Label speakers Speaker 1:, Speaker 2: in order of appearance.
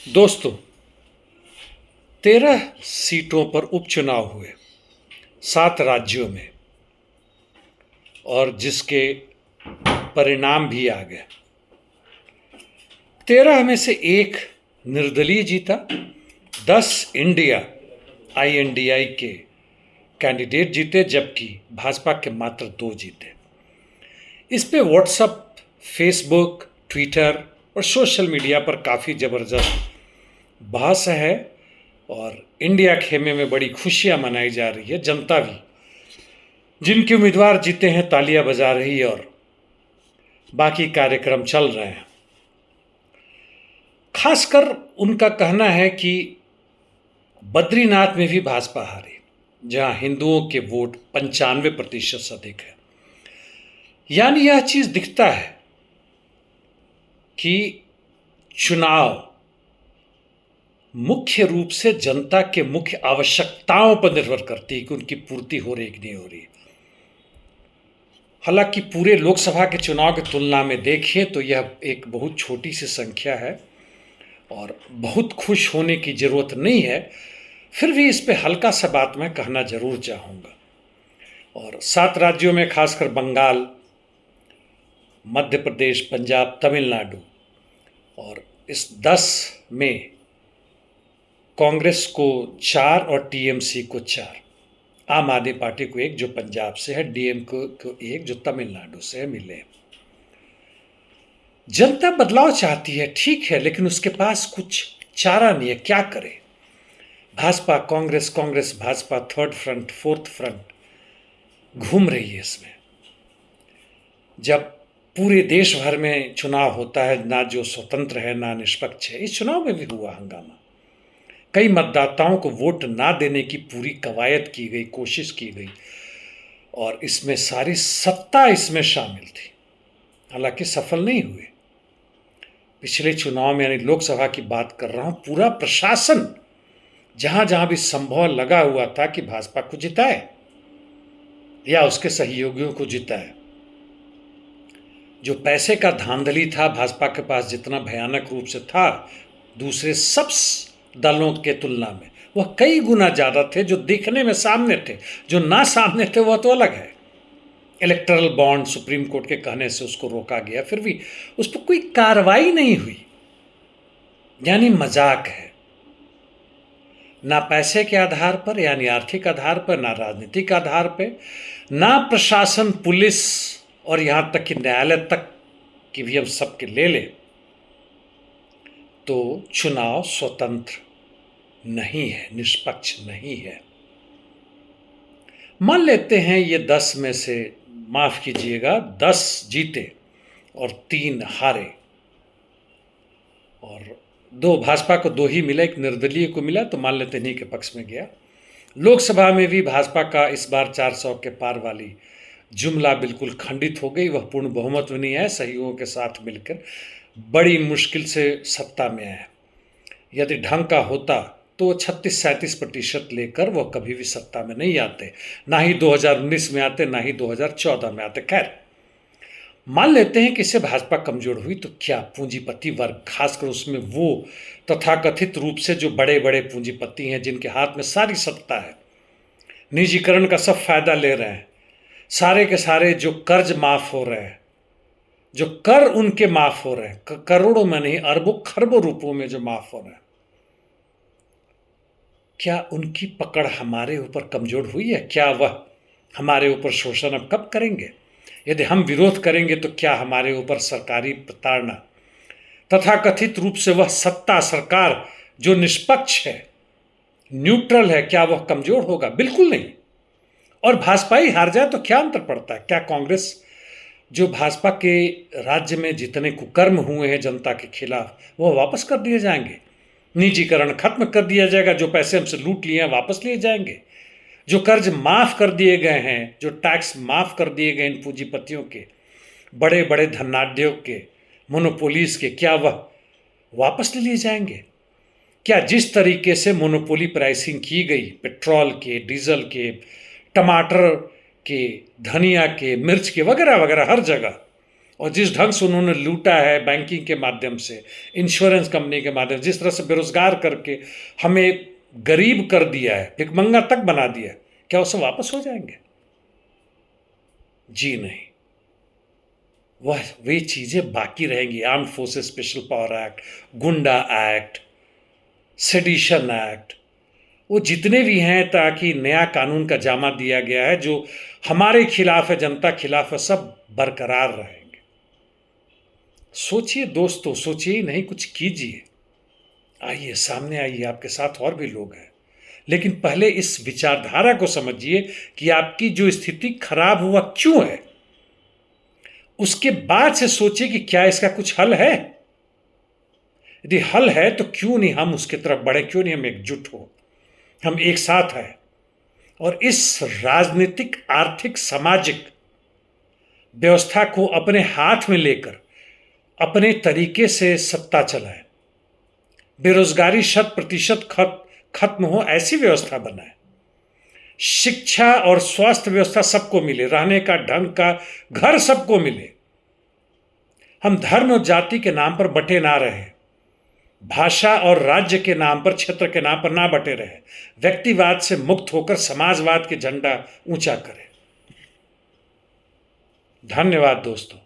Speaker 1: दोस्तों, 13 सीटों पर उपचुनाव हुए 7 राज्यों में और जिसके परिणाम भी आ गए। 13 में से एक निर्दलीय जीता, 10 INDI के कैंडिडेट जीते, जबकि भाजपा के मात्र 2 जीते। इस पे व्हाट्सएप, फेसबुक, ट्विटर और सोशल मीडिया पर काफ़ी ज़बरदस्त बहस है और इंडिया खेमे में बड़ी खुशियां मनाई जा रही है। जनता भी जिनके उम्मीदवार जीते हैं तालियां बजा रही है और बाकी कार्यक्रम चल रहे हैं। खासकर उनका कहना है कि बद्रीनाथ में भी भाजपा हारी, जहां हिंदुओं के वोट 95% अधिक है। यानी यह चीज दिखता है कि चुनाव मुख्य रूप से जनता के मुख्य आवश्यकताओं पर निर्भर करती है कि उनकी पूर्ति हो रही कि नहीं हो रही। हालांकि पूरे लोकसभा के चुनाव की तुलना में देखें तो यह एक बहुत छोटी सी संख्या है और बहुत खुश होने की जरूरत नहीं है। फिर भी इस पे हल्का सा बात मैं कहना जरूर चाहूँगा। और 7 राज्यों में खासकर बंगाल, मध्य प्रदेश, पंजाब, तमिलनाडु और इस 10 में कांग्रेस को 4 और टीएमसी को 4, आम आदमी पार्टी को 1 जो पंजाब से है, डीएम को 1 जो तमिलनाडु से मिले। जनता बदलाव चाहती है, ठीक है, लेकिन उसके पास कुछ चारा नहीं है, क्या करे। Bhajpa Congress, Congress Bhajpa, third front, fourth front घूम रही है इसमें। जब पूरे देश भर में चुनाव होता है, ना जो स्वतंत्र है ना निष्पक्ष है, इस चुनाव में भी हुआ हंगामा। कई मतदाताओं को वोट ना देने की पूरी कवायद की गई, कोशिश की गई और इसमें सारी सत्ता इसमें शामिल थी, हालांकि सफल नहीं हुए। पिछले चुनाव में, यानी लोकसभा की बात कर रहा हूं, पूरा प्रशासन जहां जहां भी संभव लगा हुआ था कि भाजपा को जिताए या उसके सहयोगियों को जिताए। जो पैसे का धांधली था भाजपा के पास जितना भयानक रूप से था दूसरे सब दलों के तुलना में, वह कई गुना ज्यादा थे। जो दिखने में सामने थे, जो ना सामने थे, वह तो अलग है। इलेक्टरल बॉन्ड सुप्रीम कोर्ट के कहने से उसको रोका गया, फिर भी उस पर कोई कार्रवाई नहीं हुई, यानी मजाक है। ना पैसे के आधार पर, यानी आर्थिक आधार पर, ना राजनीतिक आधार पर, ना प्रशासन, पुलिस और यहां तक कि न्यायालय तक की भी हम सबके ले ले तो चुनाव स्वतंत्र नहीं है, निष्पक्ष नहीं है। मान लेते हैं ये 10 में से, माफ कीजिएगा, 10 जीते और 3 हारे और 2 भाजपा को 2 ही मिला, एक निर्दलीय को मिला, तो मान लेते नहीं के पक्ष में गया। लोकसभा में भी भाजपा का इस बार 400 के पार वाली जुमला बिल्कुल खंडित हो गई। वह पूर्ण बहुमत में नहीं आए, सहयोगियों के साथ मिलकर बड़ी मुश्किल से सत्ता में आए। यदि ढंग का होता तो 36-37% लेकर वह कभी भी सत्ता में नहीं आते, ना ही 2019 में आते, ना ही 2014 में आते। खैर, मान लेते हैं कि इससे भाजपा कमजोर हुई तो क्या पूंजीपति वर्ग, खासकर उसमें वो तथाकथित रूप से जो बड़े बड़े पूंजीपति हैं, जिनके हाथ में सारी सत्ता है, निजीकरण का सब फायदा ले रहे हैं, सारे के सारे जो कर्ज माफ हो रहे हैं, जो कर उनके माफ हो रहे हैं, करोड़ों में नहीं अरबों खरबों रुपयों में जो माफ हो रहे हैं, क्या उनकी पकड़ हमारे ऊपर कमजोर हुई है? क्या वह हमारे ऊपर शोषण अब कब करेंगे? यदि हम विरोध करेंगे तो क्या हमारे ऊपर सरकारी प्रताड़ना, तथाकथित रूप से वह सत्ता सरकार जो निष्पक्ष है, न्यूट्रल है, क्या वह कमजोर होगा? बिल्कुल नहीं। और भाजपा ही हार जाए तो क्या अंतर पड़ता है? क्या कांग्रेस, जो भाजपा के राज्य में जितने कुकर्म हुए हैं जनता के खिलाफ, वह वापस कर दिए जाएंगे? निजीकरण खत्म कर दिया जाएगा, जो पैसे हमसे लूट लिए हैं वापस लिए जाएंगे, जो कर्ज माफ कर दिए गए हैं, जो टैक्स माफ कर दिए गए इन पूंजीपतियों के, बड़े बड़े धनाढ्यों के, मोनोपोलीज के, क्या वह वापस ले लिए जाएंगे? क्या जिस तरीके से मोनोपोली प्राइसिंग की गई पेट्रोल के, डीजल के, टमाटर के, धनिया के, मिर्च के, वगैरह वगैरह, हर जगह और जिस ढंग से उन्होंने लूटा है बैंकिंग के माध्यम से, इंश्योरेंस कंपनी के माध्यम से, जिस तरह से बेरोजगार करके हमें गरीब कर दिया है, भिखमंगा तक बना दिया है, क्या उससे वापस हो जाएंगे? जी नहीं। वह वे चीज़ें बाकी रहेंगी। Armed forces special power act, गुंडा एक्ट, सेडिशन एक्ट, वो जितने भी हैं, ताकि नया कानून का जामा दिया गया है जो हमारे खिलाफ है, जनता खिलाफ है, सब बरकरार रहेंगे। सोचिए दोस्तों, सोचिए ही नहीं, कुछ कीजिए। आइए, सामने आइए, आपके साथ और भी लोग हैं। लेकिन पहले इस विचारधारा को समझिए कि आपकी जो स्थिति खराब हुआ क्यों है। उसके बाद से सोचिए कि क्या इसका कुछ हल है। यदि हल है तो क्यों नहीं हम उसकी तरफ बढ़े, क्यों नहीं हम एकजुट हो, हम एक साथ हैं और इस राजनीतिक, आर्थिक, सामाजिक व्यवस्था को अपने हाथ में लेकर अपने तरीके से सत्ता चलाएं। बेरोजगारी 100% खत्म हो, ऐसी व्यवस्था बनाए। शिक्षा और स्वास्थ्य व्यवस्था सबको मिले, रहने का ढंग का घर सबको मिले। हम धर्म और जाति के नाम पर बटे ना रहे, भाषा और राज्य के नाम पर, क्षेत्र के नाम पर ना बटे रहे, व्यक्तिवाद से मुक्त होकर समाजवाद के झंडा ऊंचा करें। धन्यवाद दोस्तों।